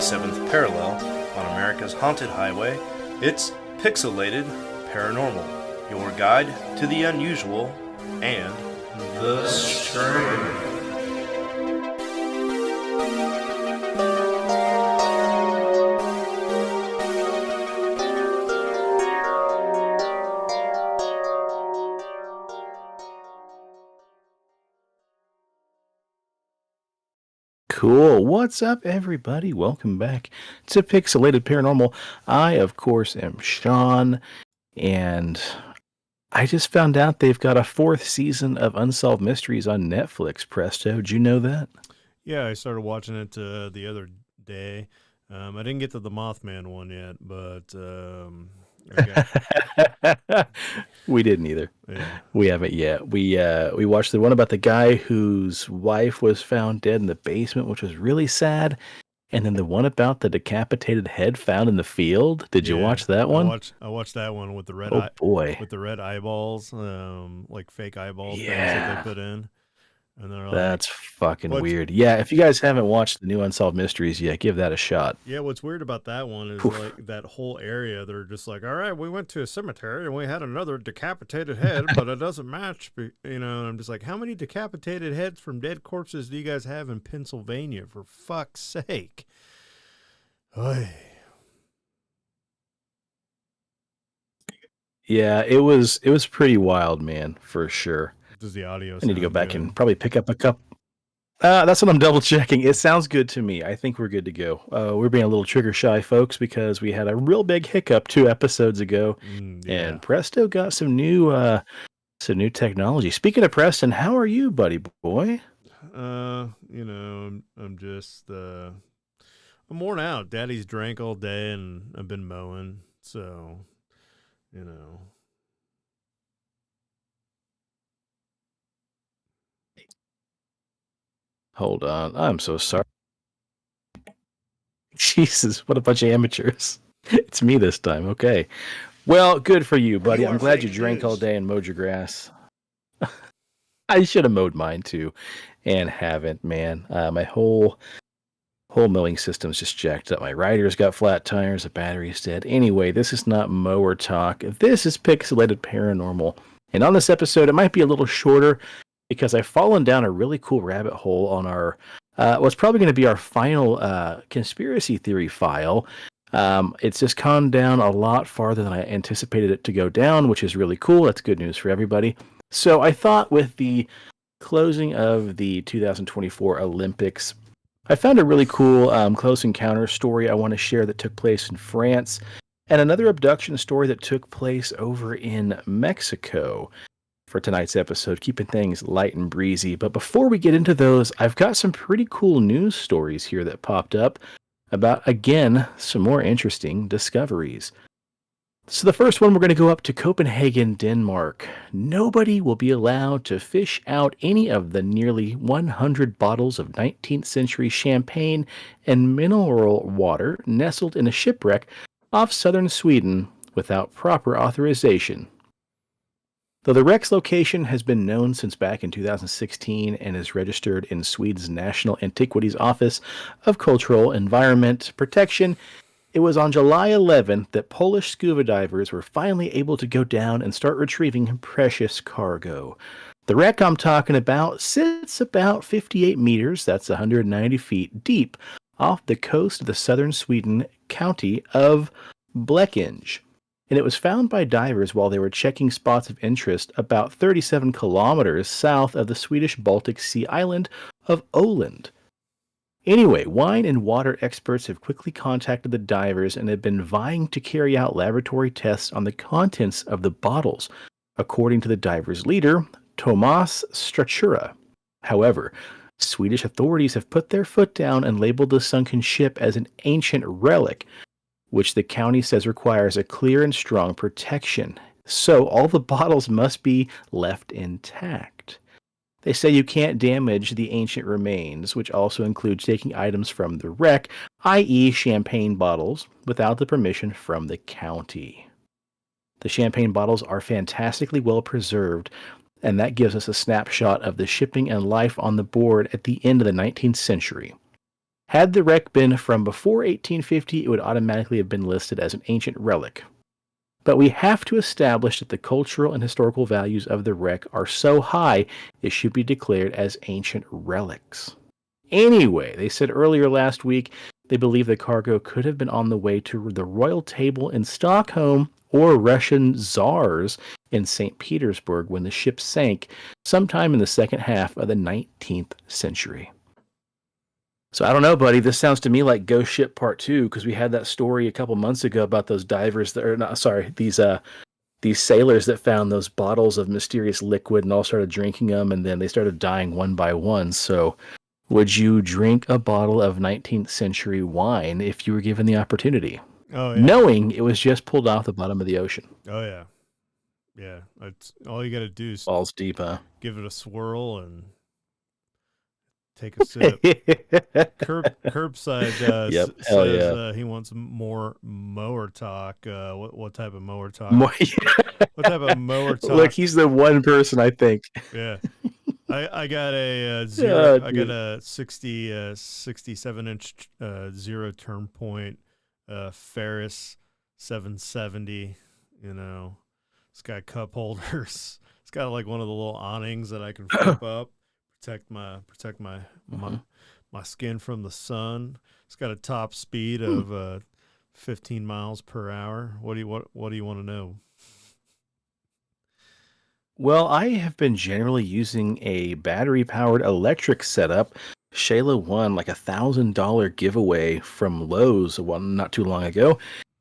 37th parallel on America's haunted highway. It's Pixelated Paranormal, your guide to the unusual and the strange. Cool. What's up, everybody? Welcome back to Pixelated Paranormal. I, of course, am Sean, and I just found out they've got a fourth season of Unsolved Mysteries on Netflix. Presto, did you know that? Yeah, I started watching it the other day. I didn't get to the Mothman one yet, but We didn't either. yeah. We haven't yet. We watched the one about the guy whose wife was found dead in the basement, which was really sad. And then the one about the decapitated head found in the field. Did you watch that one? I watched that one with the red boy. with the red eyeballs, like fake eyeball things Yeah. that they put in. And they're That's fucking weird. Yeah, if you guys haven't watched the new Unsolved Mysteries yet, give that a shot. Yeah, what's weird about that one is like that whole area, they're just like, all right, we went to a cemetery and we had another decapitated head, but it doesn't match. And I'm just like, how many decapitated heads from dead corpses do you guys have in Pennsylvania, for fuck's sake? Oy. Yeah, it was pretty wild, man, for sure. Does the audio I need to go back good? and probably pick up a couple. That's what I'm double checking. It sounds good to me. I think we're good to go. We're being a little trigger shy, folks, because we had a real big hiccup 2 episodes ago, and Presto got some new technology. Speaking of Preston, how are you, buddy boy? I'm just I'm worn out. Daddy's drank all day, and I've been mowing, so Hold on. I'm so sorry. Jesus, what a bunch of amateurs. It's me this time. Okay. Well, good for you, buddy. I'm glad you drank all day and mowed your grass. I should have mowed mine too, and haven't, man. My whole mowing system's just jacked up. My rider's got flat tires, the battery's dead. Anyway, this is not mower talk. This is Pixelated Paranormal. And on this episode, it might be a little shorter because I've fallen down a really cool rabbit hole on our what's probably going to be our final conspiracy theory file. It's just gone down a lot farther than I anticipated it to go down, which is really cool. That's good news for everybody. So I thought with the closing of the 2024 Olympics, I found a really cool close encounter story I want to share that took place in France, and another abduction story that took place over in Mexico for tonight's episode, keeping things light and breezy. But before we get into those, I've got some pretty cool news stories here that popped up about, again, some more interesting discoveries. So the first one, we're going to go up to Copenhagen, Denmark. Nobody will be allowed to fish out any of the nearly 100 bottles of 19th century champagne and mineral water nestled in a shipwreck off southern Sweden without proper authorization. Though the wreck's location has been known since back in 2016 and is registered in Sweden's National Antiquities Office of Cultural Environment Protection, it was on July 11th that Polish scuba divers were finally able to go down and start retrieving precious cargo. The wreck I'm talking about sits about 58 meters, that's 190 feet, deep off the coast of the southern Sweden county of Blekinge. And it was found by divers while they were checking spots of interest about 37 kilometers south of the Swedish Baltic Sea island of Åland. Anyway, wine and water experts have quickly contacted the divers and have been vying to carry out laboratory tests on the contents of the bottles, according to the divers' leader, Tomas Strachura. However, Swedish authorities have put their foot down and labeled the sunken ship as an ancient relic, which the county says requires a clear and strong protection. So all the bottles must be left intact. They say you can't damage the ancient remains, which also includes taking items from the wreck, i.e. champagne bottles, without the permission from the county. The champagne bottles are fantastically well preserved, and that gives us a snapshot of the shipping and life on the board at the end of the 19th century. Had the wreck been from before 1850, it would automatically have been listed as an ancient relic. But we have to establish that the cultural and historical values of the wreck are so high, it should be declared as ancient relics. Anyway, they said earlier last week they believe the cargo could have been on the way to the royal table in Stockholm or Russian czars in St. Petersburg when the ship sank sometime in the second half of the 19th century. So I don't know, buddy. This sounds to me like Ghost Ship Part 2, because we had that story a couple months ago about those divers that are not sorry, these sailors that found those bottles of mysterious liquid and all started drinking them, and then they started dying one by one. So would you drink a bottle of 19th century wine if you were given the opportunity? Oh yeah. Knowing it was just pulled off the bottom of the ocean. Oh yeah. Yeah. It's all you got to do is Balls deep, huh? give it a swirl and take a sip. Curbside Yep, says hell yeah. he wants more mower talk. What type of mower talk? What type of mower talk? Look, he's the one person I think. Yeah. I got a zero. I got a 67-inch zero turn point Ferris 770. You know, it's got cup holders. It's got like one of the little awnings that I can flip up, protect my skin from the sun. It's got a top speed of 15 miles per hour. What do you want to know? Well, I have been generally using a battery-powered electric setup. Shayla won like $1,000 giveaway from Lowe's not too long ago,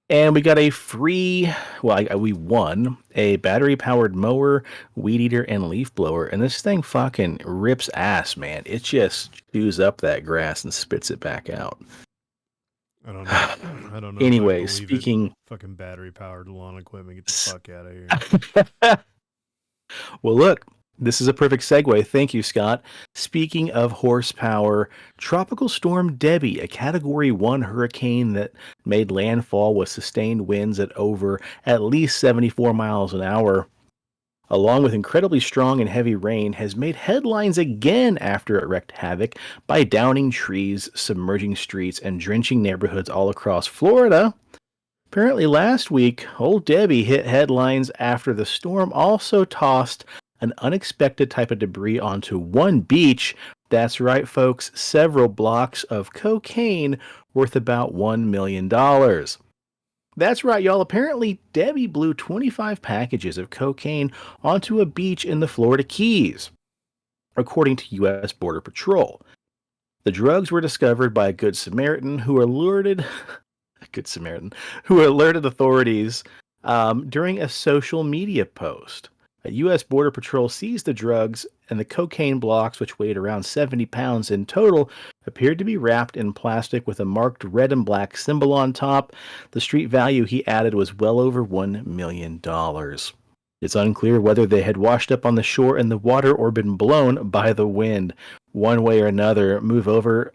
and we got a free. Well, we won a battery-powered mower, weed eater, and leaf blower, and this thing fucking rips ass, man. It just chews up that grass and spits it back out. I don't know. I don't know. Anyway, speaking fucking battery-powered lawn equipment. Get the fuck out of here. Well, look, this is a perfect segue. Thank you, Scott. Speaking of horsepower, Tropical Storm Debbie, a Category 1 hurricane that made landfall with sustained winds at over at least 74 miles an hour, along with incredibly strong and heavy rain, has made headlines again after it wreaked havoc by downing trees, submerging streets, and drenching neighborhoods all across Florida. Apparently last week, Old Debbie hit headlines after the storm also tossed an unexpected type of debris onto one beach. That's right, folks, several blocks of cocaine worth about $1 million. That's right, y'all. Apparently, Debbie blew 25 packages of cocaine onto a beach in the Florida Keys, according to U.S. Border Patrol. The drugs were discovered by a Good Samaritan who alerted authorities during a social media post. A U.S. Border Patrol seized the drugs, and the cocaine blocks, which weighed around 70 pounds in total, appeared to be wrapped in plastic with a marked red and black symbol on top. The street value, he added, was well over $1 million. It's unclear whether they had washed up on the shore in the water or been blown by the wind. One way or another, move over,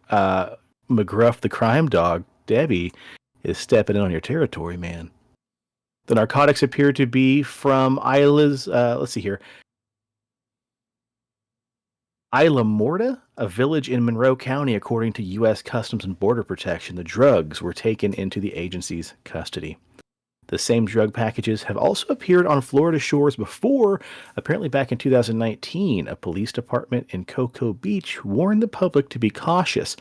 McGruff the crime dog, Debbie, is stepping in on your territory, man. The narcotics appear to be from Isla Morta, a village in Monroe County, according to U.S. Customs and Border Protection. The drugs were taken into the agency's custody. The same drug packages have also appeared on Florida shores before. Apparently back in 2019, a police department in Cocoa Beach warned the public to be cautious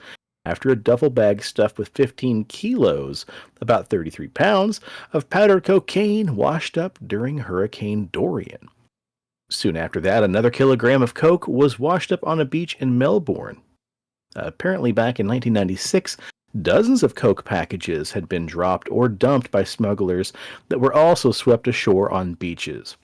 after a duffel bag stuffed with 15 kilos, about 33 pounds, of powdered cocaine washed up during Hurricane Dorian. Soon after that, another kilogram of coke was washed up on a beach in Melbourne. Apparently back in 1996, dozens of coke packages had been dropped or dumped by smugglers that were also swept ashore on beaches.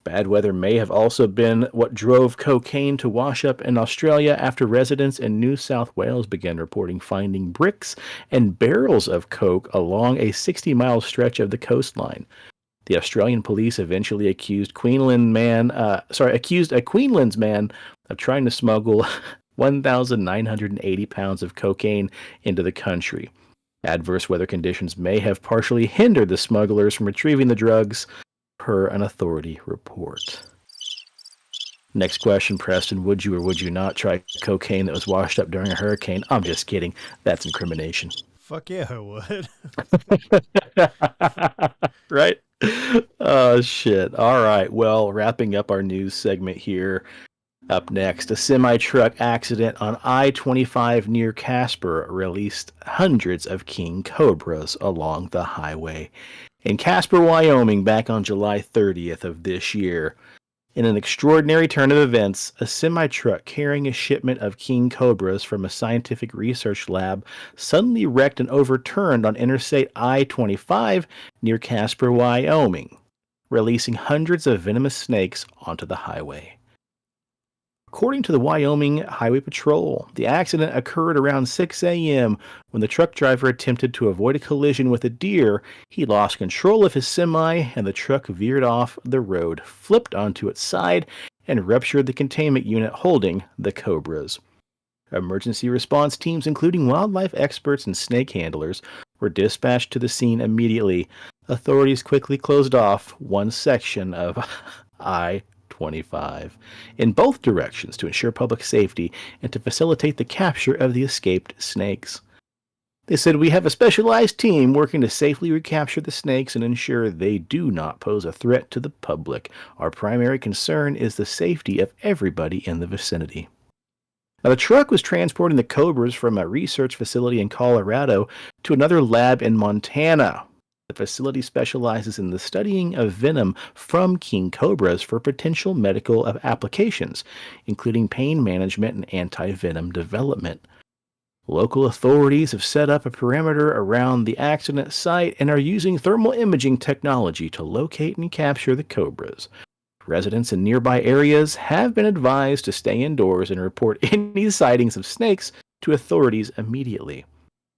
Bad weather may have also been what drove cocaine to wash up in Australia after residents in New South Wales began reporting finding bricks and barrels of coke along a 60-mile stretch of the coastline. The Australian police eventually accused a Queensland's man of trying to smuggle 1,980 pounds of cocaine into the country. Adverse weather conditions may have partially hindered the smugglers from retrieving the drugs, per an authority report. Next question, Preston. Would you or would you not try cocaine that was washed up during a hurricane? I'm just kidding. That's incrimination. Fuck yeah, I would. Right? Oh, shit. All right. Well, wrapping up our news segment here. Up next, a semi-truck accident on I-25 near Casper released hundreds of king cobras along the highway. In Casper, Wyoming, back on July 30th of this year, in an extraordinary turn of events, a semi-truck carrying a shipment of king cobras from a scientific research lab suddenly wrecked and overturned on Interstate I-25 near Casper, Wyoming, releasing hundreds of venomous snakes onto the highway. According to the Wyoming Highway Patrol, the accident occurred around 6 a.m. when the truck driver attempted to avoid a collision with a deer. He lost control of his semi and the truck veered off the road, flipped onto its side, and ruptured the containment unit holding the cobras. Emergency response teams, including wildlife experts and snake handlers, were dispatched to the scene immediately. Authorities quickly closed off one section of I-25 in both directions to ensure public safety and to facilitate the capture of the escaped snakes. They said, "We have a specialized team working to safely recapture the snakes and ensure they do not pose a threat to the public. Our primary concern is the safety of everybody in the vicinity." Now, the truck was transporting the cobras from a research facility in Colorado to another lab in Montana. The facility specializes in the studying of venom from king cobras for potential medical applications, including pain management and anti-venom development. Local authorities have set up a perimeter around the accident site and are using thermal imaging technology to locate and capture the cobras. Residents in nearby areas have been advised to stay indoors and report any sightings of snakes to authorities immediately.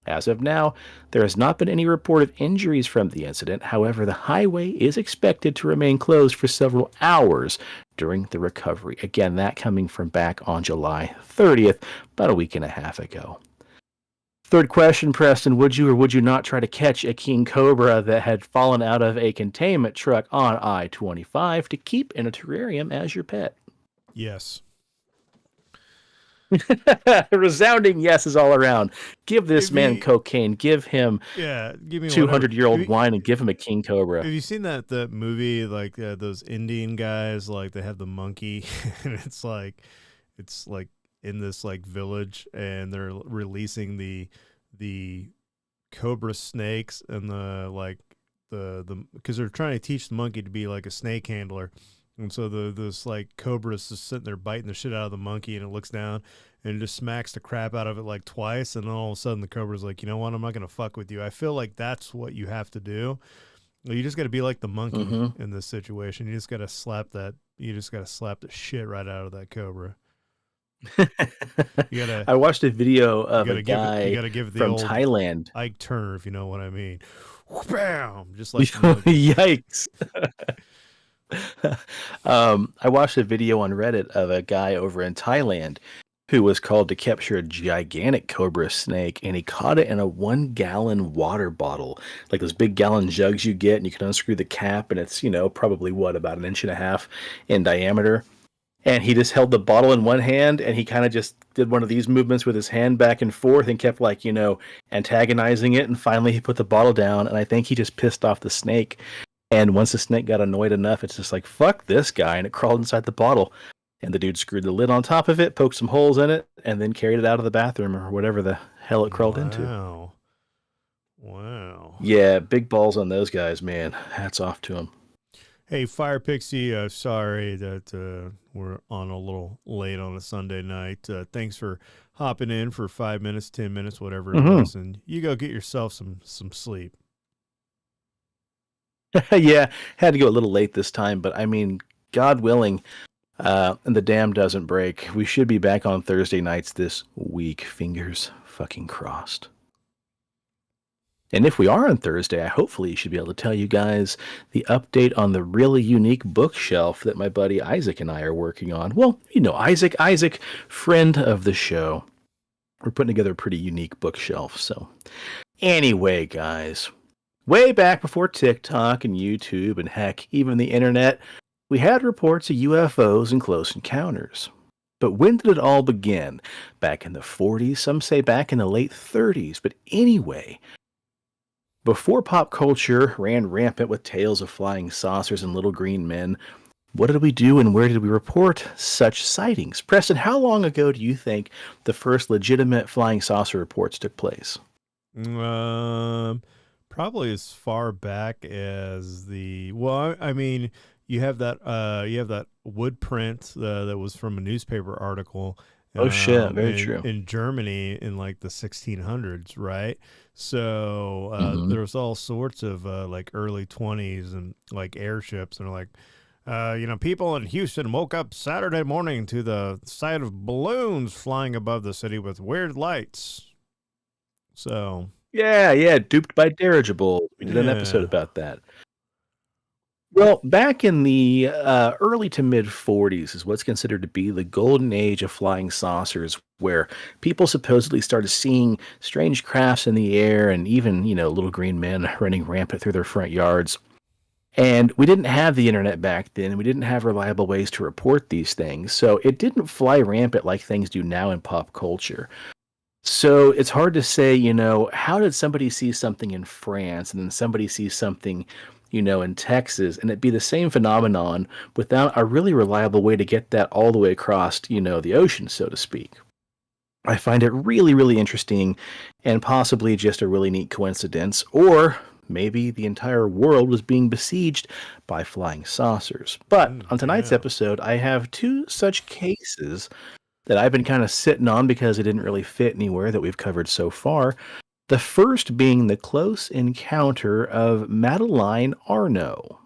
As of now, there has not been any report of injuries from the incident. However, the highway is expected to remain closed for several hours during the recovery. Again, that coming from back on July 30th, about a week and a half ago. Third question, Preston, would you or would you not try to catch a king cobra that had fallen out of a containment truck on I-25 to keep in a terrarium as your pet? Yes. Resounding yeses all around. Give this man cocaine. Give him give me 200-year-old wine and give him a king cobra. Have you seen that movie, like those Indian guys, like they have the monkey and it's like in this like village and they're releasing the cobra snakes and the because they're trying to teach the monkey to be like a snake handler. And so this like cobra is just sitting there biting the shit out of the monkey, and it looks down and it just smacks the crap out of it like twice, and then all of a sudden the cobra's like, you know what, I'm not gonna fuck with you. I feel like that's what you have to do. You just got to be like the monkey in this situation. You just got to slap the shit right out of that cobra. I watched a video of a guy give the from old Thailand. Ike Turner, if you know what I mean. Bam! Just like yikes. I watched a video on Reddit of a guy over in Thailand who was called to capture a gigantic cobra snake, and he caught it in a 1-gallon water bottle, like those big gallon jugs you get, and you can unscrew the cap, and it's, probably about 1.5 inches in diameter. And he just held the bottle in one hand, and he kind of just did one of these movements with his hand back and forth and kept antagonizing it. And finally he put the bottle down, and I think he just pissed off the snake. And once the snake got annoyed enough, it's just like, fuck this guy. And it crawled inside the bottle. And the dude screwed the lid on top of it, poked some holes in it, and then carried it out of the bathroom or whatever the hell it crawled into. Wow. Yeah, big balls on those guys, man. Hats off to them. Hey, Fire Pixie, sorry that we're on a little late on a Sunday night. Thanks for hopping in for 5 minutes, 10 minutes, whatever it was, and you go get yourself some sleep. Yeah, had to go a little late this time, but I mean, God willing, and the dam doesn't break, we should be back on Thursday nights this week. Fingers fucking crossed. And if we are on Thursday, I hopefully should be able to tell you guys the update on the really unique bookshelf that my buddy Isaac and I are working on. Well, Isaac, friend of the show. We're putting together a pretty unique bookshelf. So anyway, guys, way back before TikTok and YouTube and heck, even the internet, We had reports of UFOs and close encounters. But when did it all begin? Back in the 40s? Some say back in the late 30s. But anyway, before pop culture ran rampant with tales of flying saucers and little green men, what did we do and where did we report such sightings? Preston, how long ago do you think the first legitimate flying saucer reports took place? Probably as far back as I mean, you have that wood print that was from a newspaper article Oh shit, very true. in Germany in like the 1600s, right? So Hmm. there was all sorts of like early 20s and like airships, and like people in Houston woke up Saturday morning to the sight of balloons flying above the city with weird lights. So Yeah, duped by dirigibles. We did an episode yeah. about that. Well, back in the early to mid 40s is what's considered to be the golden age of flying saucers, where people supposedly started seeing strange crafts in the air and even, little green men running rampant through their front yards. And we didn't have the internet back then. We didn't have reliable ways to report these things. So it didn't fly rampant like things do now in pop culture. So it's hard to say, how did somebody see something in France and then somebody see something, in Texas, and it be the same phenomenon without a really reliable way to get that all the way across, the ocean, so to speak. I find it really, really interesting and possibly just a really neat coincidence, or maybe the entire world was being besieged by flying saucers. But on tonight's Yeah. episode, I have two such cases that I've been kind of sitting on because it didn't really fit anywhere that we've covered so far. The first being the close encounter of Madeleine Arnoux.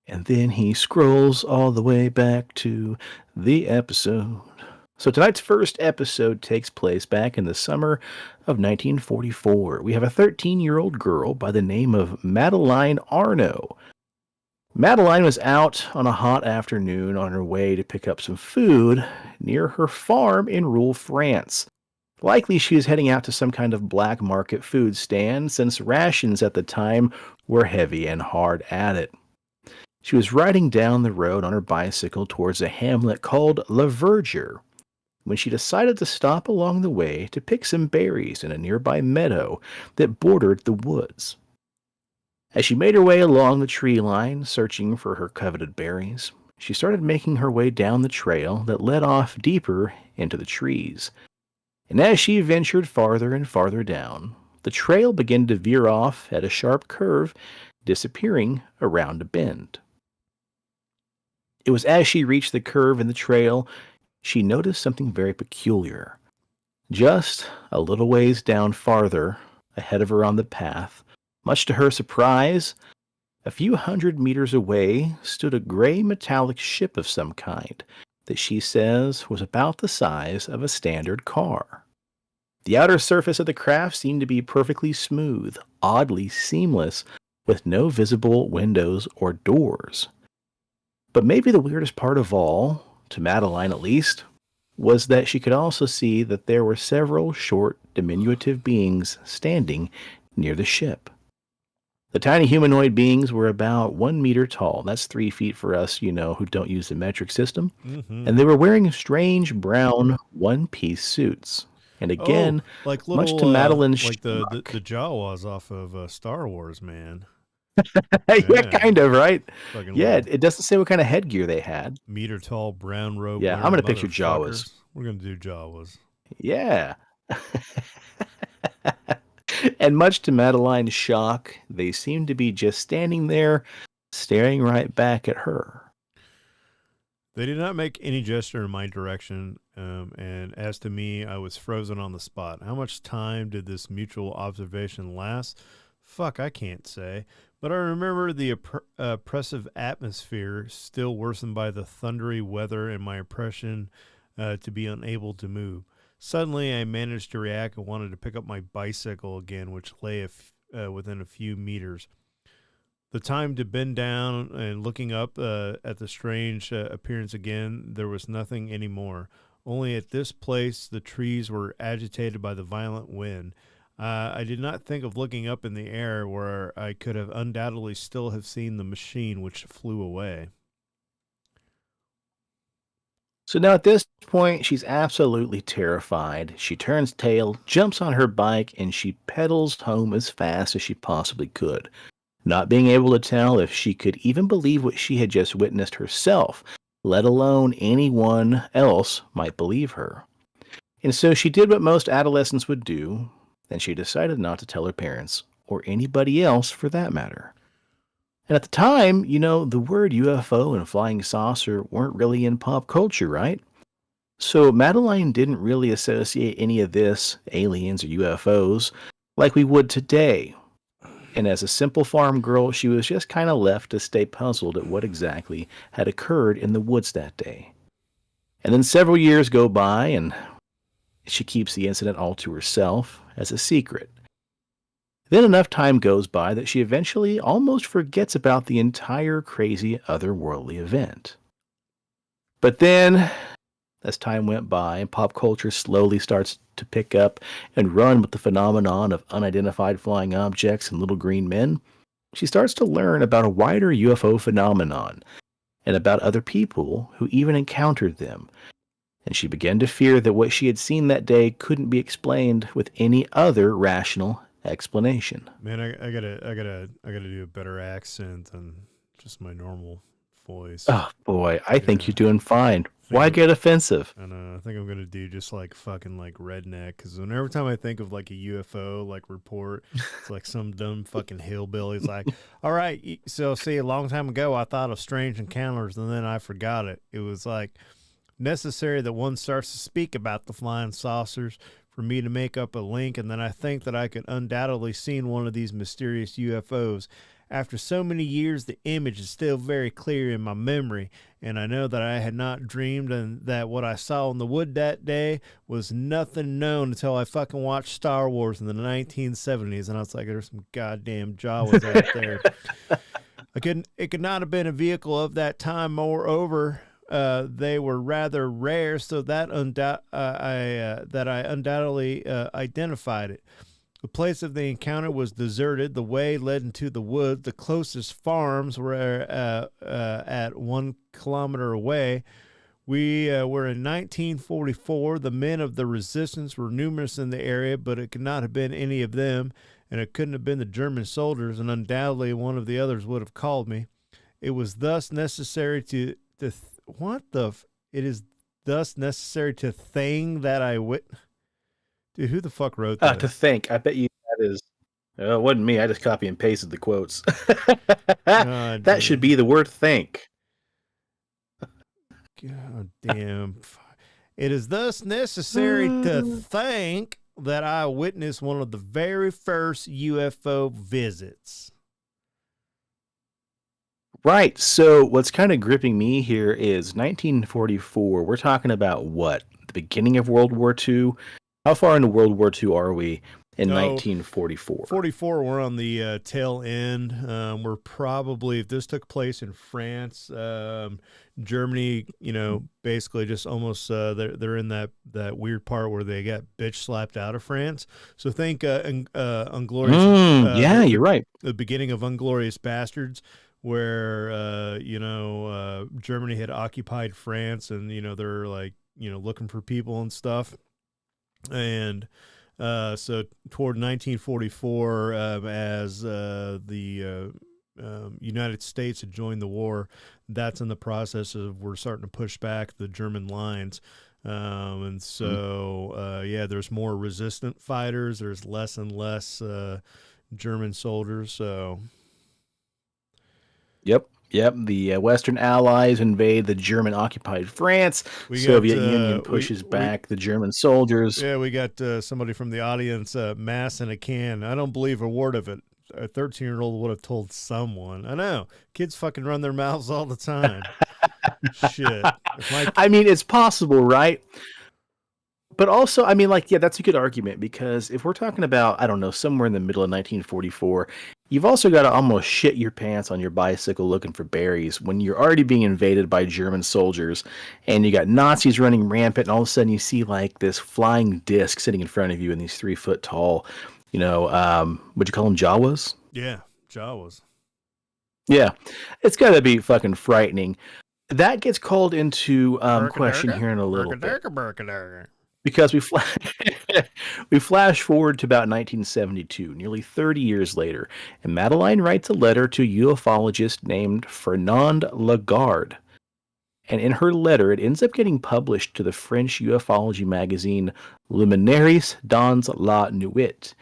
And then he scrolls all the way back to the episode. So tonight's first episode takes place back in the summer of 1944. We have a 13-year-old girl by the name of Madeleine Arnoux. Madeleine was out on a hot afternoon on her way to pick up some food near her farm in rural France. Likely she was heading out to some kind of black market food stand since rations at the time were heavy and hard at it. She was riding down the road on her bicycle towards a hamlet called La Verger when she decided to stop along the way to pick some berries in a nearby meadow that bordered the woods. As she made her way along the tree line, searching for her coveted berries, she started making her way down the trail that led off deeper into the trees. And as she ventured farther and farther down, the trail began to veer off at a sharp curve, disappearing around a bend. It was as she reached the curve in the trail, she noticed something very peculiar. Just a little ways down farther, ahead of her on the path, much to her surprise, a few hundred meters away stood a gray metallic ship of some kind that she says was about the size of a standard car. The outer surface of the craft seemed to be perfectly smooth, oddly seamless, with no visible windows or doors. But maybe the weirdest part of all, to Madeleine at least, was that she could also see that there were several short, diminutive beings standing near the ship. The tiny humanoid beings were about 1 meter tall. That's 3 feet for us, who don't use the metric system. Mm-hmm. And they were wearing strange brown one-piece suits. And Oh, again, like much little, to Madeleine's like the shock. Jawas off of Star Wars, man. Yeah, Yeah, kind of, right? fucking Yeah, little it doesn't say what kind of headgear they had. meter tall brown robe Yeah, I'm wearing going to picture Jawas. motherfuckers. We're gonna do Jawas. Yeah. And much to Madeleine's shock, they seemed to be just standing there, staring right back at her. They did not make any gesture in my direction, and as to me, I was frozen on the spot. How much time did this mutual observation last? Fuck, I can't say. But I remember the oppressive atmosphere, still worsened by the thundery weather and my impression to be unable to move. Suddenly, I managed to react and wanted to pick up my bicycle again, which lay within a few meters. The time to bend down and looking up at the strange appearance again, there was nothing any more. Only at this place the trees were agitated by the violent wind. I did not think of looking up in the air where I could have undoubtedly still have seen the machine which flew away. So now at this point, she's absolutely terrified. She turns tail, jumps on her bike, and she pedals home as fast as she possibly could, not being able to tell if she could even believe what she had just witnessed herself, let alone anyone else might believe her. And so she did what most adolescents would do, and she decided not to tell her parents, or anybody else for that matter. And at the time, the word UFO and flying saucer weren't really in pop culture, right? So Madeleine didn't really associate any of this, aliens or UFOs, like we would today. And as a simple farm girl, she was just kind of left to stay puzzled at what exactly had occurred in the woods that day. And then several years go by, and she keeps the incident all to herself as a secret. Then enough time goes by that she eventually almost forgets about the entire crazy otherworldly event. But then, as time went by and pop culture slowly starts to pick up and run with the phenomenon of unidentified flying objects and little green men, she starts to learn about a wider UFO phenomenon and about other people who even encountered them. And she began to fear that what she had seen that day couldn't be explained with any other rational explanation. Man, I gotta do a better accent than just my normal voice. Oh boy, I think you're doing fine. Why get offensive? I know. I think I'm gonna do just like fucking like redneck, because every time I think of like a UFO like report, it's like some dumb fucking hillbilly's like, "All right, so see, a long time ago I thought of strange encounters, and then I forgot it. It was like necessary that one starts to speak about the flying saucers for me to make up a link, and then I think that I could undoubtedly seen one of these mysterious UFOs. After so many years, the image is still very clear in my memory, and I know that I had not dreamed and that what I saw in the wood that day was nothing known until I fucking watched Star Wars in the 1970s, and I was like, there's some goddamn Jawas out there. It could not have been a vehicle of that time. Moreover, they were rather rare, so that I undoubtedly identified it. The place of the encounter was deserted. The way led into the woods. The closest farms were at 1 kilometer away. We were in 1944. The men of the resistance were numerous in the area, but it could not have been any of them, and it couldn't have been the German soldiers, and undoubtedly one of the others would have called me. It was thus necessary it is thus necessary to think that I Dude, who the fuck wrote that? To think. I bet you that is. It wasn't me. I just copy and pasted the quotes. That should be the word think. God damn. It is thus necessary to think that I witnessed one of the very first UFO visits. Right. So what's kind of gripping me here is 1944. We're talking about what? The beginning of World War II? How far into World War II are we in 1944? 44, we're on the tail end. We're probably, if this took place in France, Germany, basically just almost, they're in that weird part where they got bitch slapped out of France. So think Unglorious. Yeah, you're right. The beginning of Unglorious Bastards, where, Germany had occupied France, and, they're like, looking for people and stuff. And so toward 1944, as the United States had joined the war, that's in the process of we're starting to push back the German lines. And so, there's more resistant fighters. There's less and less German soldiers. So, Yep. The Western Allies invade the German-occupied France. Soviet Union pushes back the German soldiers. Yeah, we got somebody from the audience, mass in a can. I don't believe a word of it. A 13-year-old would have told someone. I know. Kids fucking run their mouths all the time. Shit. I mean, it's possible, right? But also, I mean, that's a good argument, because if we're talking about, I don't know, somewhere in the middle of 1944, you've also got to almost shit your pants on your bicycle looking for berries when you're already being invaded by German soldiers, and you got Nazis running rampant, and all of a sudden you see like this flying disc sitting in front of you, and these 3 foot tall, Would you call them Jawas? Yeah, Jawas. Yeah, it's got to be fucking frightening. That gets called into question Burka-durka, here in a little bit burka-durka, burka-durka. because we flash forward to about 1972, nearly 30 years later, and Madeleine writes a letter to a ufologist named Fernand Lagarde. And in her letter, it ends up getting published to the French ufology magazine Luminaires dans la Nuit.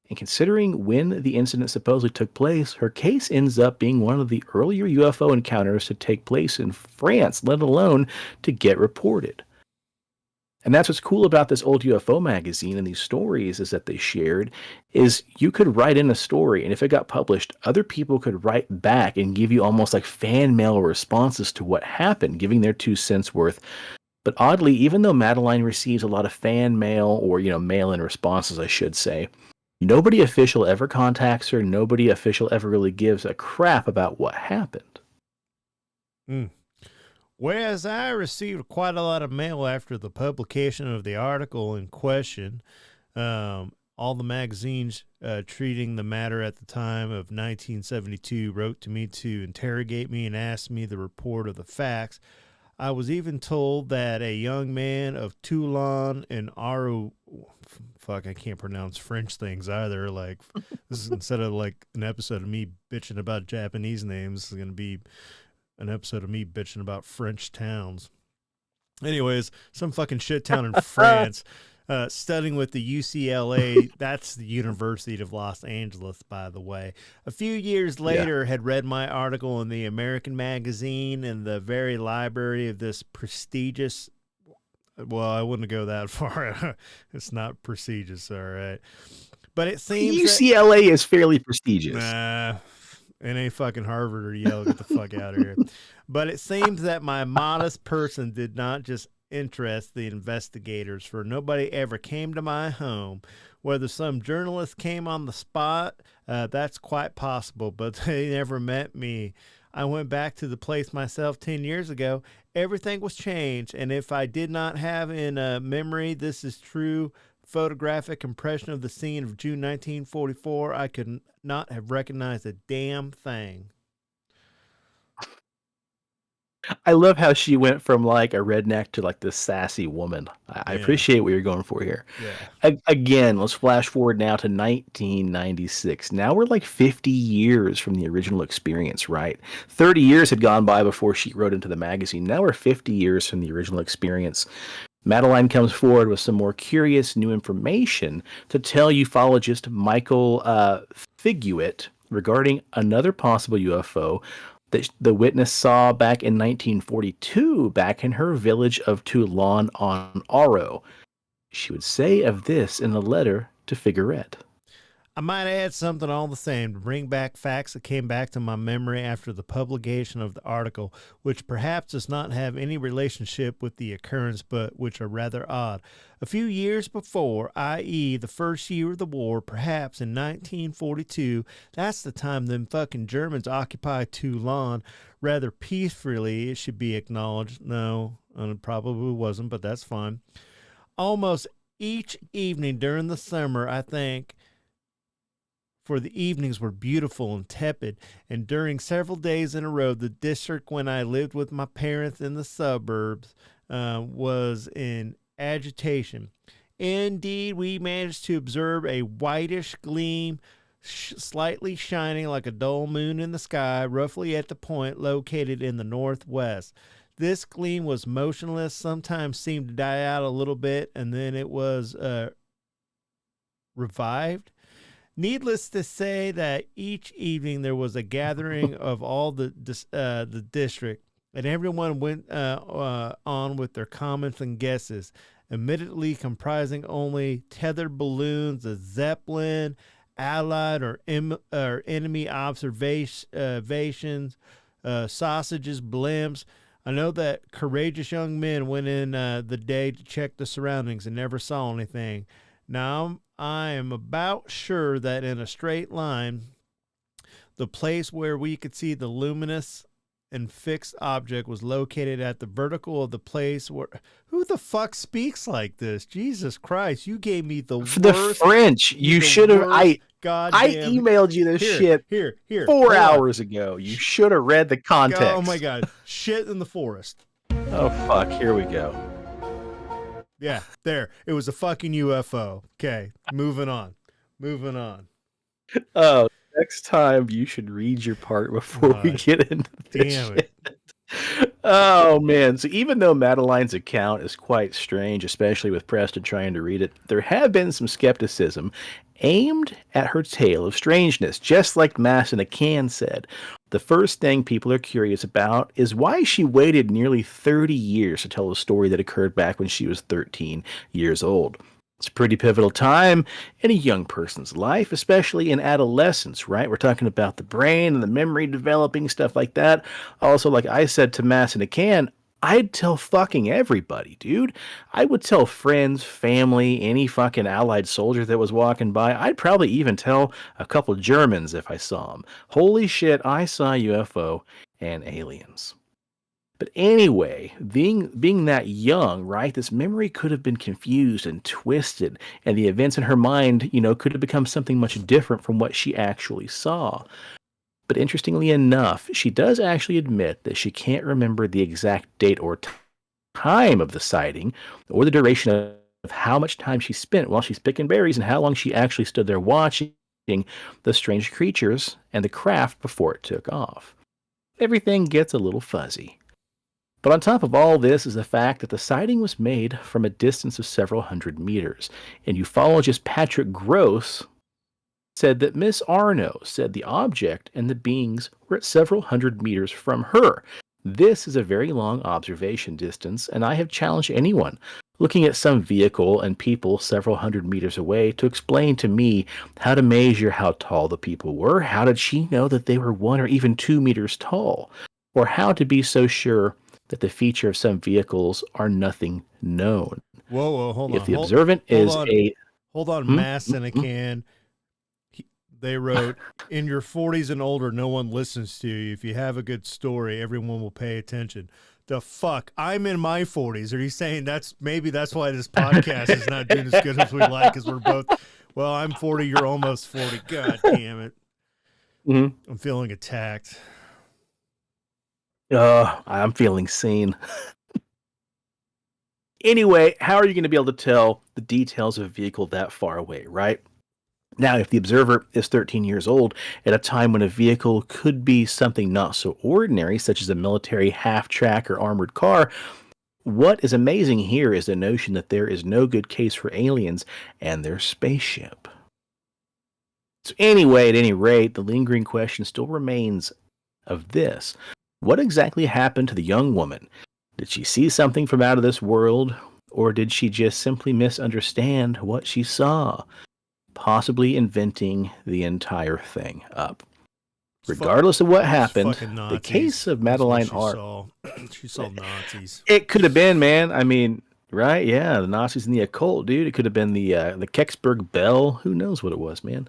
And considering when the incident supposedly took place, her case ends up being one of the earlier UFO encounters to take place in France, let alone to get reported. And that's what's cool about this old UFO magazine and these stories is that they shared is you could write in a story, and if it got published, other people could write back and give you almost like fan mail responses to what happened, giving their 2 cents worth. But oddly, even though Madeleine receives a lot of fan mail or, mail-in responses, I should say, nobody official ever contacts her. Nobody official ever really gives a crap about what happened. Whereas I received quite a lot of mail after the publication of the article in question, all the magazines treating the matter at the time of 1972 wrote to me to interrogate me and ask me the report of the facts. I was even told that a young man of Toulon and Arnoux, fuck, I can't pronounce French things either. Like, this is instead of like an episode of me bitching about Japanese names, this is going to be an episode of me bitching about French towns. Anyways, some fucking shit town in France, studying with the UCLA. That's the University of Los Angeles, by the way. A few years later, had read my article in the American magazine in the very library of this prestigious. Well, I wouldn't go that far. It's not prestigious, all right. But it seems UCLA is fairly prestigious. Nah. It ain't fucking Harvard or Yale. Get the fuck out of here. But it seems that my modest person did not just interest the investigators, for nobody ever came to my home. Whether some journalist came on the spot, that's quite possible, but they never met me. I went back to the place myself 10 years ago. Everything was changed, and if I did not have in memory this is true photographic impression of the scene of June 1944, I could not have recognized a damn thing. I love how she went from like a redneck to like this sassy woman. I appreciate what you're going for here. Yeah. Again, let's flash forward now to 1996. Now we're like 50 years from the original experience, right? 30 years had gone by before she wrote into the magazine. Now we're 50 years from the original experience. Madeleine comes forward with some more curious new information to tell ufologist Michael Figuet regarding another possible UFO that the witness saw back in 1942 back in her village of Toulon on Arnoux. She would say of this in a letter to Figuet. I might add something all the same to bring back facts that came back to my memory after the publication of the article, which perhaps does not have any relationship with the occurrence, but which are rather odd. A few years before, i.e. the first year of the war, perhaps in 1942, that's the time them fucking Germans occupied Toulon rather peacefully, it should be acknowledged. No, it probably wasn't, but that's fine. Almost each evening during the summer, I think, for the evenings were beautiful and tepid, and during several days in a row, the district when I lived with my parents in the suburbs was in agitation. Indeed, we managed to observe a whitish gleam slightly shining like a dull moon in the sky, roughly at the point located in the northwest. This gleam was motionless, sometimes seemed to die out a little bit, and then it was revived. Needless to say that each evening there was a gathering of all the district, and everyone went on with their comments and guesses, admittedly comprising only tethered balloons, a zeppelin, allied or enemy observations, sausages, blimps. I know that courageous young men went in the day to check the surroundings and never saw anything. Now, I am about sure that in a straight line, the place where we could see the luminous and fixed object was located at the vertical of the place where. Who the fuck speaks like this? Jesus Christ! You gave me the For the worst. French, you should have. I Goddamn. emailed you this shit Here. 4 hours ago. You should have read the context. Oh my god! Shit in the forest. Oh fuck! Here we go. Yeah, there. It was a fucking UFO. Okay, moving on. Oh, next time you should read your part before we get into this. Damn it. Oh man, so even though Madeleine's account is quite strange, especially with Preston trying to read it, there have been some skepticism aimed at her tale of strangeness, just like Mass in a Can said. The first thing people are curious about is why she waited nearly 30 years to tell a story that occurred back when she was 13 years old. It's a pretty pivotal time in a young person's life, especially in adolescence, right? We're talking about the brain and the memory developing, stuff like that. Also, like I said to Mass in a Can, I'd tell fucking everybody, dude. I would tell friends, family, any fucking Allied soldier that was walking by. I'd probably even tell a couple Germans if I saw them. Holy shit, I saw UFO and aliens. But anyway, being that young, right, this memory could have been confused and twisted, and the events in her mind, could have become something much different from what she actually saw. But interestingly enough, she does actually admit that she can't remember the exact date or time of the sighting, or the duration of how much time she spent while she's picking berries and how long she actually stood there watching the strange creatures and the craft before it took off. Everything gets a little fuzzy. But on top of all this is the fact that the sighting was made from a distance of several hundred meters, and ufologist Patrick Gross said that Miss Arnoux said the object and the beings were at several hundred meters from her. This is a very long observation distance, and I have challenged anyone looking at some vehicle and people several hundred meters away to explain to me how to measure how tall the people were. How did she know that they were 1 or even 2 meters tall? Or how to be so sure that the feature of some vehicles are nothing known. Whoa, hold on. If the observant is a... Hold on, Mass in a Can. They wrote, in your 40s and older, no one listens to you. If you have a good story, everyone will pay attention. The fuck? I'm in my 40s. Are you saying maybe that's why this podcast is not doing as good as we like, because we're both, well, I'm 40, you're almost 40. God damn it. Mm-hmm. I'm feeling attacked. I'm feeling seen. Anyway, how are you going to be able to tell the details of a vehicle that far away, right? Now, if the observer is 13 years old at a time when a vehicle could be something not so ordinary, such as a military half-track or armored car, what is amazing here is the notion that there is no good case for aliens and their spaceship. So anyway, at any rate, the lingering question still remains of this. What exactly happened to the young woman? Did she see something from out of this world, or did she just simply misunderstand what she saw? Possibly inventing the entire thing up. Regardless of what happened, the case of Madeleine Arnoux. She saw Nazis. It could have been, man. I mean, right? Yeah, the Nazis and the occult, dude. It could have been the Kecksburg Bell. Who knows what it was, man?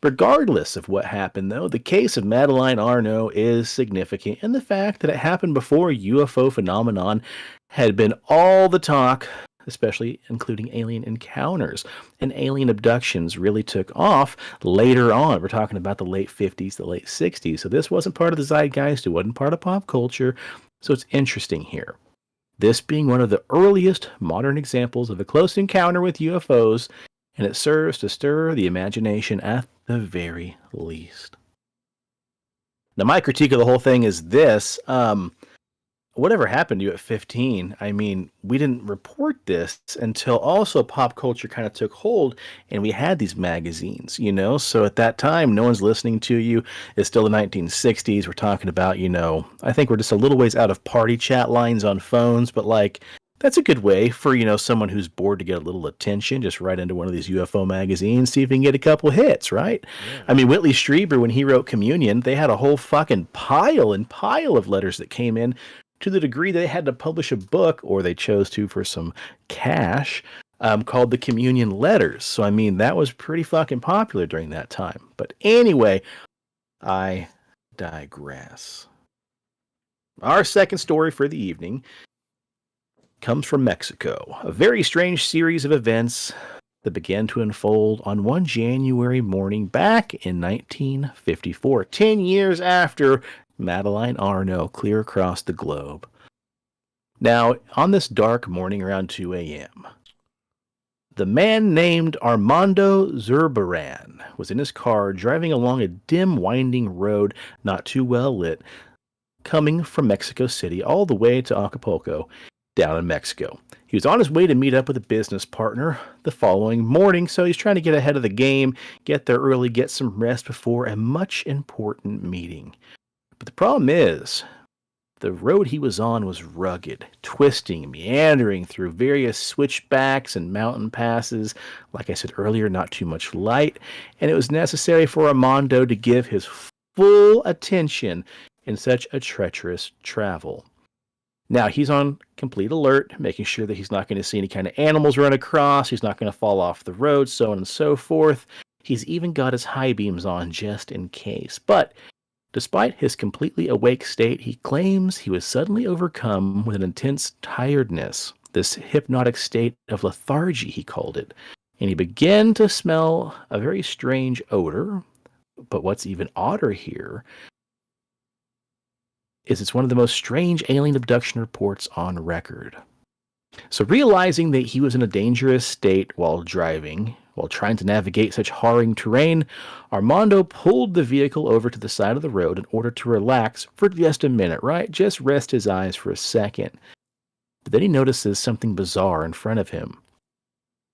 Regardless of what happened, though, the case of Madeleine Arnoux is significant, and the fact that it happened before UFO phenomenon had been all the talk, especially including alien encounters, and alien abductions really took off later on. We're talking about the late 50s, the late 60s, so this wasn't part of the zeitgeist, it wasn't part of pop culture, so it's interesting here. This being one of the earliest modern examples of a close encounter with UFOs, and it serves to stir the imagination at the very least. Now, my critique of the whole thing is this. Whatever happened to you at 15? I mean, we didn't report this until also pop culture kind of took hold and we had these magazines, So at that time, no one's listening to you. It's still the 1960s. We're talking about, I think we're just a little ways out of party chat lines on phones, but that's a good way for, someone who's bored to get a little attention. Just write into one of these UFO magazines, see if you can get a couple hits, right? Yeah. I mean, Whitley Strieber, when he wrote Communion, they had a whole fucking pile of letters that came in to the degree they had to publish a book, or they chose to for some cash, called the Communion Letters. So, I mean, that was pretty fucking popular during that time. But anyway, I digress. Our second story for the evening comes from Mexico. A very strange series of events that began to unfold on one January morning back in 1954, 10 years after Madeleine Arnoux clear across the globe. Now, on this dark morning around 2 a.m., the man named Armando Zurbaran was in his car driving along a dim, winding road not too well lit, coming from Mexico City all the way to Acapulco, down in Mexico. He was on his way to meet up with a business partner the following morning, so he's trying to get ahead of the game, get there early, get some rest before a much important meeting. But the problem is, the road he was on was rugged, twisting, meandering through various switchbacks and mountain passes. Like I said earlier, not too much light, and it was necessary for Armando to give his full attention in such a treacherous travel. Now, he's on complete alert, making sure that he's not going to see any kind of animals run across, he's not going to fall off the road, so on and so forth. He's even got his high beams on just in case. But despite his completely awake state, he claims he was suddenly overcome with an intense tiredness, this hypnotic state of lethargy, he called it. And he began to smell a very strange odor. But what's even odder here is it's one of the most strange alien abduction reports on record. So realizing that he was in a dangerous state while driving, while trying to navigate such harrowing terrain, Armando pulled the vehicle over to the side of the road in order to relax for just a minute, right? Just rest his eyes for a second. But then he notices something bizarre in front of him.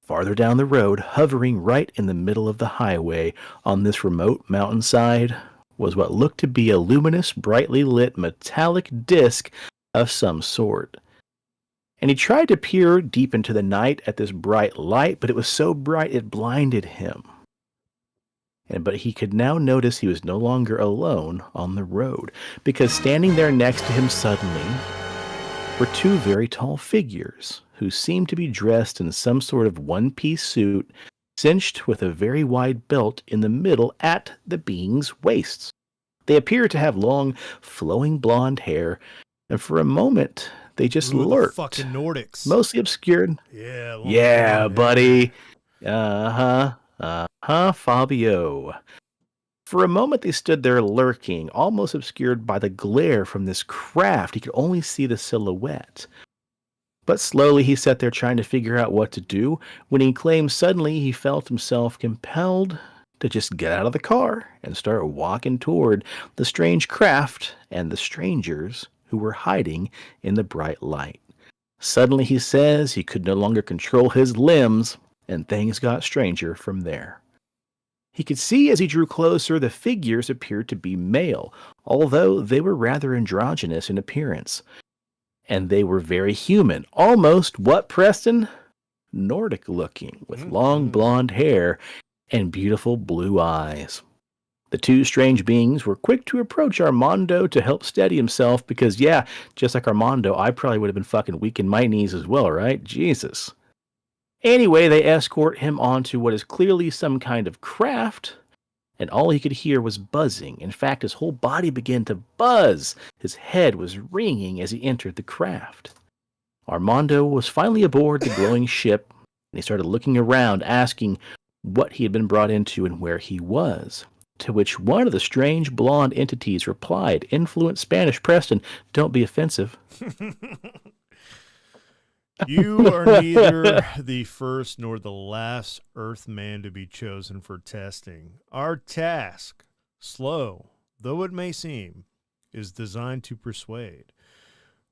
Farther down the road, hovering right in the middle of the highway on this remote mountainside, was what looked to be a luminous, brightly lit metallic disc of some sort. And he tried to peer deep into the night at this bright light, but it was so bright it blinded him. But he could now notice he was no longer alone on the road, because standing there next to him suddenly were two very tall figures who seemed to be dressed in some sort of one-piece suit, cinched with a very wide belt in the middle at the beings' waists. They appeared to have long, flowing blonde hair, and for a moment they just lurked. The fucking Nordics. Mostly obscured. Yeah, buddy. Fabio. For a moment they stood there lurking, almost obscured by the glare from this craft. He could only see the silhouette. But slowly he sat there trying to figure out what to do, when he claimed suddenly he felt himself compelled to just get out of the car and start walking toward the strange craft and the strangers who were hiding in the bright light. Suddenly, he says, he could no longer control his limbs, and things got stranger from there. He could see as he drew closer the figures appeared to be male, although they were rather androgynous in appearance. And they were very human, almost, what, Preston? Nordic looking, with long blonde hair and beautiful blue eyes. The two strange beings were quick to approach Armando to help steady himself because, yeah, just like Armando, I probably would have been fucking weak in my knees as well, right? Jesus. Anyway, they escort him onto what is clearly some kind of craft, and all he could hear was buzzing. In fact, his whole body began to buzz. His head was ringing as he entered the craft. Armando was finally aboard the glowing ship, and he started looking around, asking what he had been brought into and where he was. To which one of the strange blonde entities replied in fluent Spanish, Preston, don't be offensive. You are neither the first nor the last Earthman to be chosen for testing. Our task, slow though it may seem, is designed to persuade.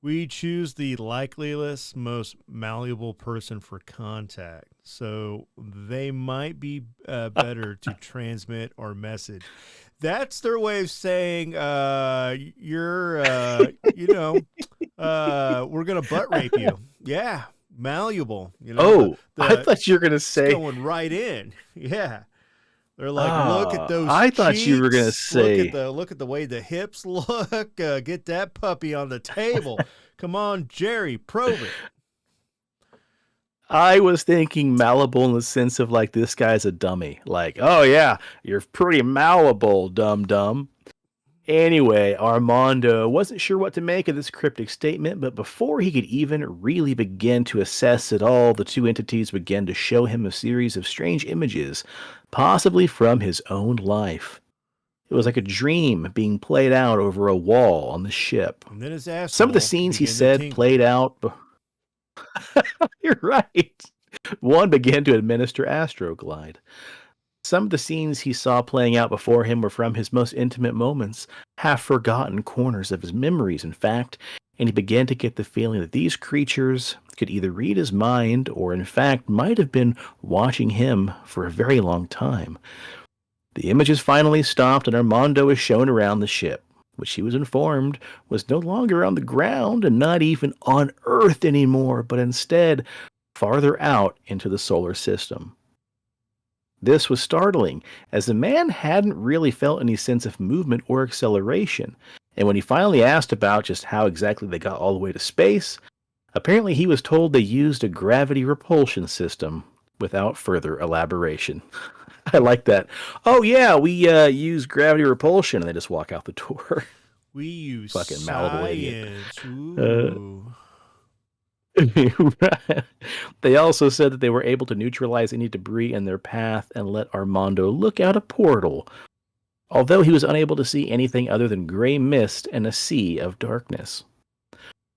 We choose the likeliest, most malleable person for contact, so they might be better to transmit our message. That's their way of saying, we're going to butt rape you. Yeah, malleable. I thought you were going to say. Going right in. Yeah. They're like, look at those I thought cheeks. You were going to say. Look at the way the hips look. Get that puppy on the table. Come on, Jerry, probe it. I was thinking malleable in the sense of like, this guy's a dummy. Like, oh yeah, you're pretty malleable, dum-dum. Anyway, Armando wasn't sure what to make of this cryptic statement, but before he could even really begin to assess it all, the two entities began to show him a series of strange images, possibly from his own life. It was like a dream being played out over a wall on the ship. And then his Some of the asshole scenes he began to said tingle. played out. You're right. One began to administer Astroglide. Some of the scenes he saw playing out before him were from his most intimate moments, half forgotten corners of his memories, in fact, and he began to get the feeling that these creatures could either read his mind or, in fact, might have been watching him for a very long time. The images finally stopped, and Armando was shown around the ship, which he was informed was no longer on the ground and not even on Earth anymore, but instead farther out into the solar system. This was startling, as the man hadn't really felt any sense of movement or acceleration, and when he finally asked about just how exactly they got all the way to space, apparently he was told they used a gravity repulsion system without further elaboration. I like that. Oh yeah, we use gravity repulsion, and they just walk out the door. We use Fucking Malibu idiot. science. Ooh. They also said that they were able to neutralize any debris in their path and let Armando look out a portal, although he was unable to see anything other than gray mist and a sea of darkness.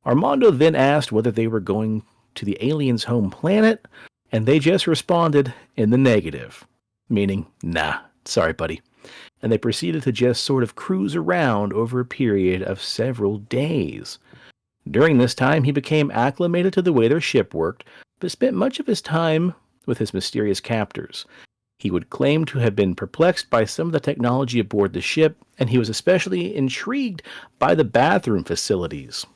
Armando then asked whether they were going to the aliens' home planet, and they just responded in the negative, meaning, nah, sorry, buddy. And they proceeded to just sort of cruise around over a period of several days. During this time, he became acclimated to the way their ship worked, but spent much of his time with his mysterious captors. He would claim to have been perplexed by some of the technology aboard the ship, and he was especially intrigued by the bathroom facilities.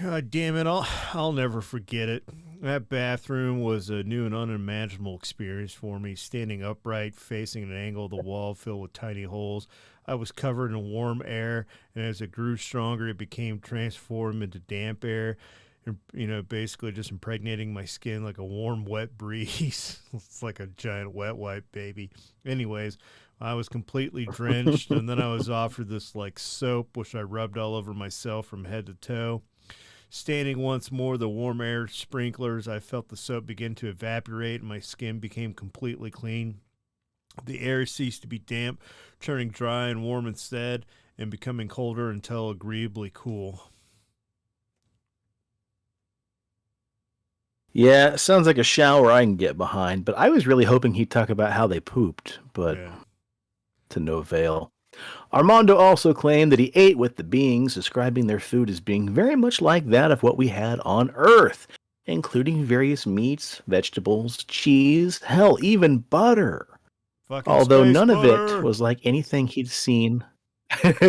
God damn it, I'll never forget it. That bathroom was a new and unimaginable experience for me. Standing upright, facing an angle of the wall filled with tiny holes, I was covered in warm air, and as it grew stronger, it became transformed into damp air, basically just impregnating my skin like a warm, wet breeze. It's like a giant wet wipe, baby. Anyways, I was completely drenched, and then I was offered this like soap, which I rubbed all over myself from head to toe. Standing once more, the warm air sprinklers, I felt the soap begin to evaporate, and my skin became completely clean. The air ceased to be damp, turning dry and warm instead, and becoming colder until agreeably cool. Yeah, sounds like a shower I can get behind, but I was really hoping he'd talk about how they pooped, but to no avail. Armando also claimed that he ate with the beings, describing their food as being very much like that of what we had on Earth, including various meats, vegetables, cheese, hell, even butter. Although none of it was like anything he'd seen.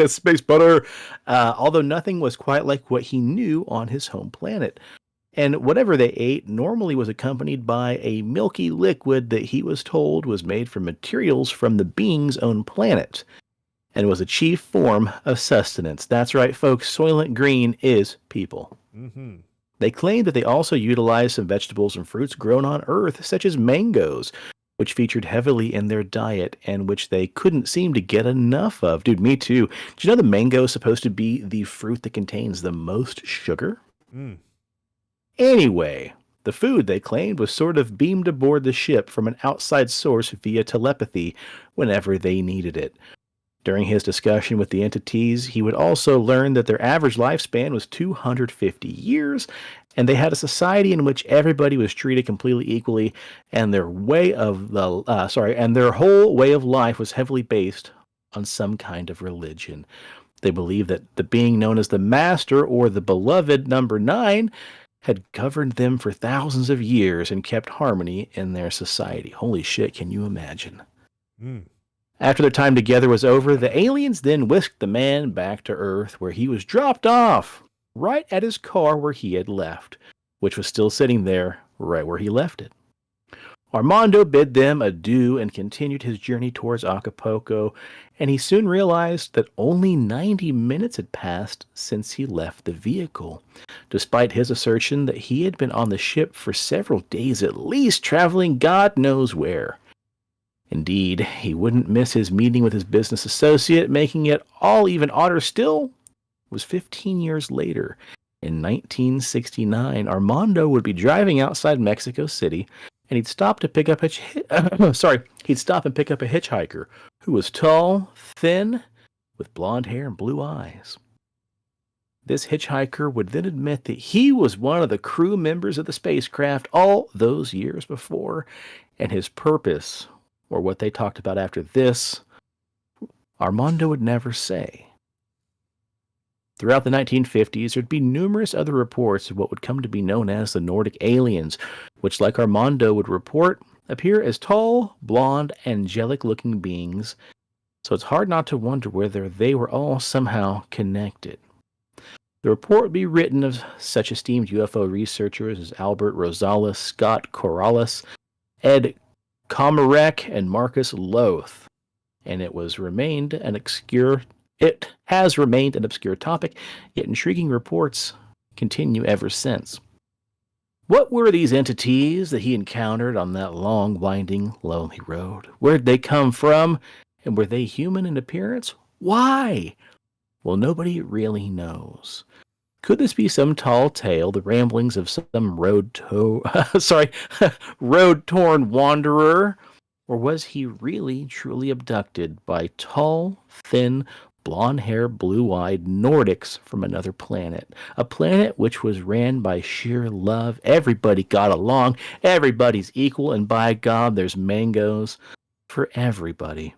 Space butter. Although nothing was quite like what he knew on his home planet. And whatever they ate normally was accompanied by a milky liquid that he was told was made from materials from the being's own planet, and was a chief form of sustenance. That's right, folks, Soylent Green is people. Mm-hmm. They claimed that they also utilized some vegetables and fruits grown on Earth, such as mangoes, which featured heavily in their diet and which they couldn't seem to get enough of. Dude, me too. Do you know the mango is supposed to be the fruit that contains the most sugar? Mm. Anyway, the food, they claimed, was sort of beamed aboard the ship from an outside source via telepathy whenever they needed it. During his discussion with the entities, he would also learn that their average lifespan was 250 years, and they had a society in which everybody was treated completely equally, and their whole way of life was heavily based on some kind of religion. They believed that the being known as the Master, or the Beloved Number 9, had governed them for thousands of years and kept harmony in their society. Holy shit, can you imagine? Mm. After their time together was over, the aliens then whisked the man back to Earth, where he was dropped off right at his car where he had left, which was still sitting there right where he left it. Armando bid them adieu and continued his journey towards Acapulco, and he soon realized that only 90 minutes had passed since he left the vehicle, despite his assertion that he had been on the ship for several days at least, traveling God knows where. Indeed, he wouldn't miss his meeting with his business associate, making it all even odder still was 15 years later. In 1969, Armando would be driving outside Mexico City, and he'd stop to pick up he'd stop and pick up a hitchhiker who was tall, thin, with blonde hair and blue eyes. This hitchhiker would then admit that he was one of the crew members of the spacecraft all those years before, and his purpose, or what they talked about after this, Armando would never say. Throughout the 1950s, there'd be numerous other reports of what would come to be known as the Nordic aliens, which, like Armando would report, appear as tall, blonde, angelic-looking beings, so it's hard not to wonder whether they were all somehow connected. The report would be written of such esteemed UFO researchers as Albert Rosales, Scott Corrales, Ed Komarek, and Marcus Loth, and it has remained an obscure topic, yet intriguing reports continue ever since. What were these entities that he encountered on that long, winding, lonely road? Where'd they come from? And were they human in appearance? Why? Well, nobody really knows. Could this be some tall tale, the ramblings of some road-torn wanderer? Or was he really, truly abducted by tall, thin, blonde-haired, blue-eyed Nordics from another planet? A planet which was ran by sheer love. Everybody got along. Everybody's equal. And by God, there's mangoes for everybody.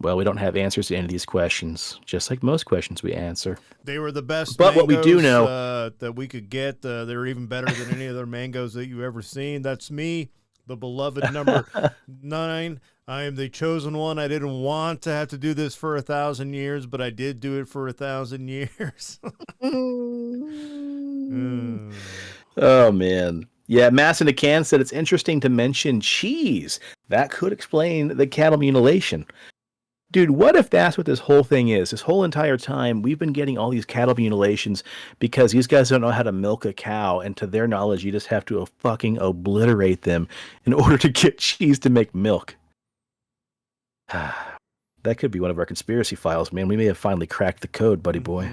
Well, we don't have answers to any of these questions, just like most questions we answer. They were the best but mangoes what we do know, that we could get. They were even better than any other mangoes that you've ever seen. That's me, the beloved number 9. I am the chosen one. I didn't want to have to do this for 1,000 years, but I did do it for 1,000 years. Oh, man. Yeah, Mass in a Can said it's interesting to mention cheese. That could explain the cattle mutilation. Dude, what if that's what this whole thing is? This whole entire time, we've been getting all these cattle mutilations because these guys don't know how to milk a cow, and to their knowledge, you just have to fucking obliterate them in order to get cheese to make milk. That could be one of our conspiracy files, man. We may have finally cracked the code, buddy boy.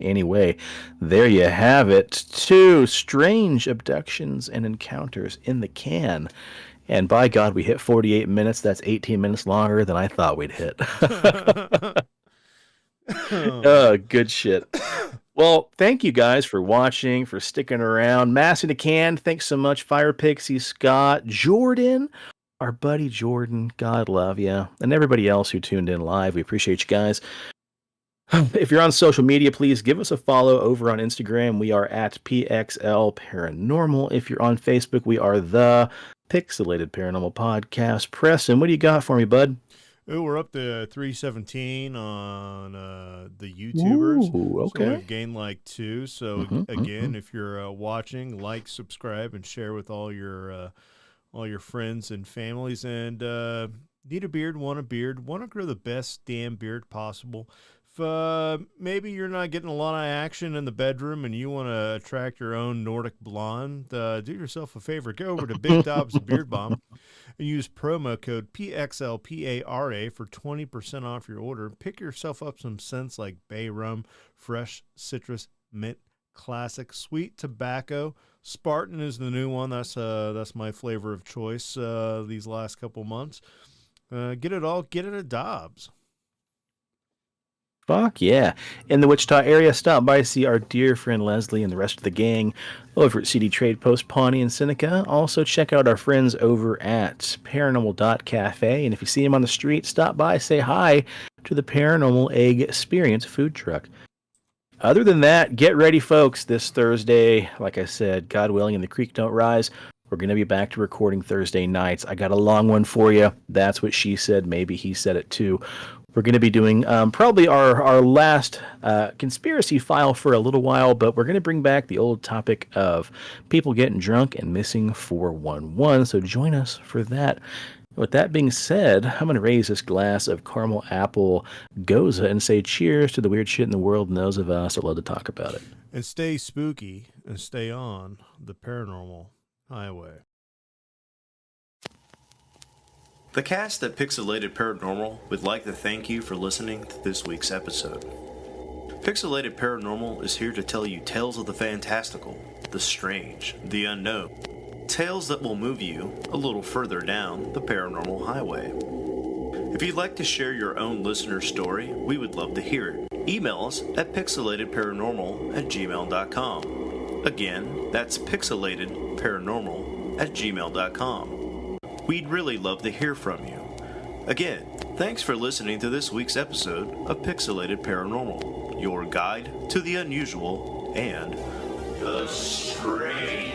Anyway, there you have it. 2 strange abductions and encounters in the can. And by God, we hit 48 minutes. That's 18 minutes longer than I thought we'd hit. Oh, good shit. Well, thank you guys for watching, for sticking around. Mass in a Can, thanks so much. Fire Pixie, Scott, Jordan, our buddy Jordan, God love you. And everybody else who tuned in live, we appreciate you guys. If you're on social media, please give us a follow over on Instagram. We are at PXL Paranormal. If you're on Facebook, we are the Pixelated Paranormal Podcast. Preston, what do you got for me, bud? Ooh, we're up to 317 on the YouTubers. Ooh, okay. So we've gained like 2. So again, if you're watching, like, subscribe, and share with all your friends and families. And need a beard, want to grow the best damn beard possible. If maybe you're not getting a lot of action in the bedroom and you want to attract your own Nordic blonde, do yourself a favor. Go over to Big Dobbs Beard Balm and use promo code PXLPARA for 20% off your order. Pick yourself up some scents like bay rum, fresh citrus, mint, classic, sweet tobacco. Spartan is the new one. That's my flavor of choice these last couple months. Get it at Dobbs. Fuck yeah. In the Wichita area, stop by, see our dear friend Leslie and the rest of the gang over at CD Trade Post, Pawnee, and Seneca. Also, check out our friends over at paranormal.cafe. And if you see them on the street, stop by, say hi to the Paranormal Egg Experience food truck. Other than that, get ready, folks. This Thursday, like I said, God willing, and the creek don't rise, we're going to be back to recording Thursday nights. I got a long one for you. That's what she said. Maybe he said it too. We're going to be doing probably our last conspiracy file for a little while, but we're going to bring back the old topic of people getting drunk and missing 411. So join us for that. With that being said, I'm going to raise this glass of caramel apple goza and say cheers to the weird shit in the world and those of us that love to talk about it. And stay spooky and stay on the paranormal highway. The cast at Pixelated Paranormal would like to thank you for listening to this week's episode. Pixelated Paranormal is here to tell you tales of the fantastical, the strange, the unknown. Tales that will move you a little further down the paranormal highway. If you'd like to share your own listener story, we would love to hear it. Email us at pixelatedparanormal@gmail.com. Again, that's pixelatedparanormal@gmail.com. We'd really love to hear from you. Again, thanks for listening to this week's episode of Pixelated Paranormal, your guide to the unusual and the strange.